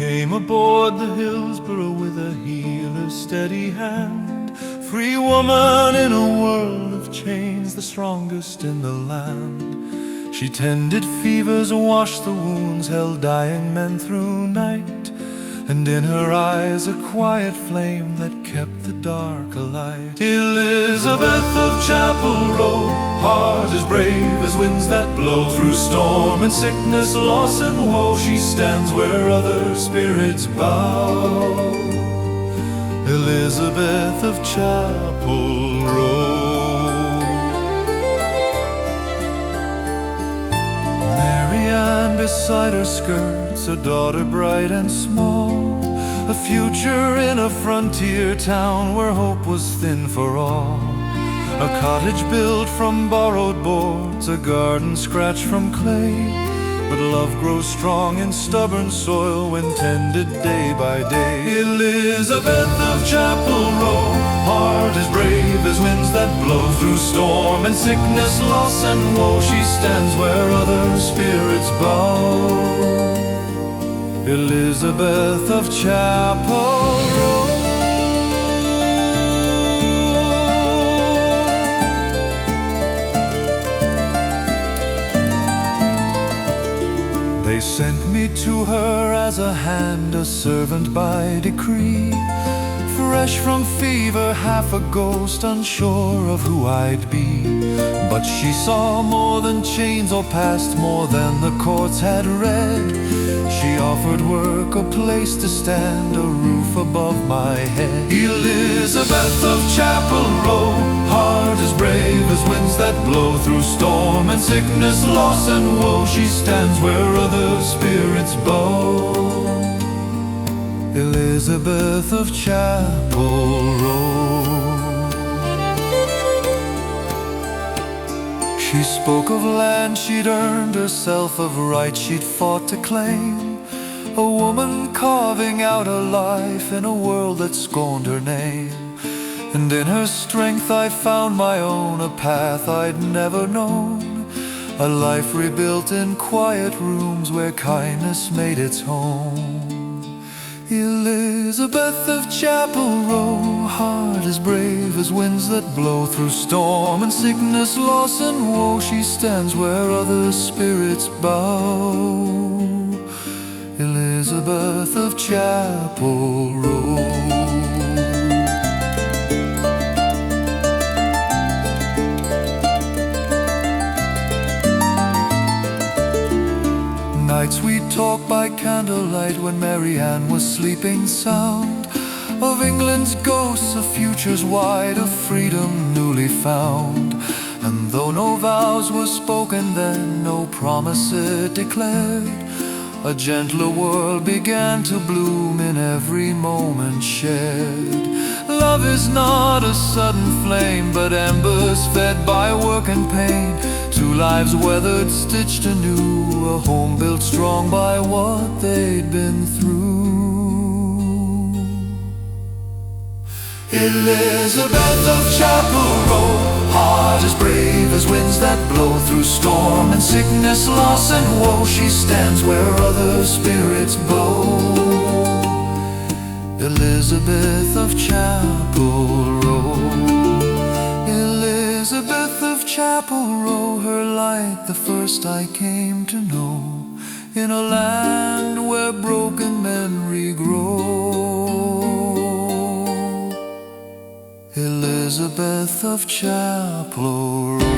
came aboard the Hillsborough with a healer's steady hand. Free woman in a world of chains, the strongest in the land. She tended fevers, washed the wounds, held dying men through night, and in her eyes a quiet flame that kept the dark alight. Elizabeth of Chapel Row, heart as brave as winds that blow. Through storm and sickness, loss and woe, she stands where other spirits bow. Elizabeth of Chapel Row. Marianne beside her skirts, a daughter bright and small, a future in a frontier town where hope was thin for all. A cottage built from borrowed boards, a garden scratched from clay, but love grows strong in stubborn soil when tended day by day. Elizabeth of Chapel Row, heart as brave as winds that blow. Through storm and sickness, loss and woe, she stands where other spirits bow. Elizabeth of Chapel Row. They sent me to her as a hand, a servant by decree, fresh from fever, half a ghost, unsure of who I'd be. But she saw more than chains or past, more than the courts had read. She offered work, a place to stand, a roof above my head. Elizabeth of Chapel Row, heart as brave as winds that blow. Through storm and sickness, loss and woe, she stands where other spirits bow. Elizabeth of Chapel Row. She spoke of land she'd earned herself, of rights she'd fought to claim. A woman carving out a life in a world that scorned her name. And in her strength I found my own, a path I'd never known. A life rebuilt in quiet rooms where kindness made its home. Elizabeth of Chapel Row, heart as brave as winds that blow. Through storm and sickness, loss and woe, she stands where other spirits bow. Elizabeth of Chapel Row. Nights we'd talk by candlelight when Marianne was sleeping sound, of England's ghosts, of futures wide, of freedom newly found. And though no vows were spoken then, no promise it declared, a gentler world began to bloom in every moment shared. Love is not a sudden flame, but embers fed by work and pain. Two lives weathered, stitched anew, a home built strong by what they'd been through. Elizabeth of Chapel Row, heart as brave as winds that blow. Through storm and sickness, loss and woe, she stands where other spirits bow. Elizabeth of Chapel Row. Elizabeth of Chapel Row, her light the first I came to know, in a land where broken men regrow. Elizabeth of Chapel Row.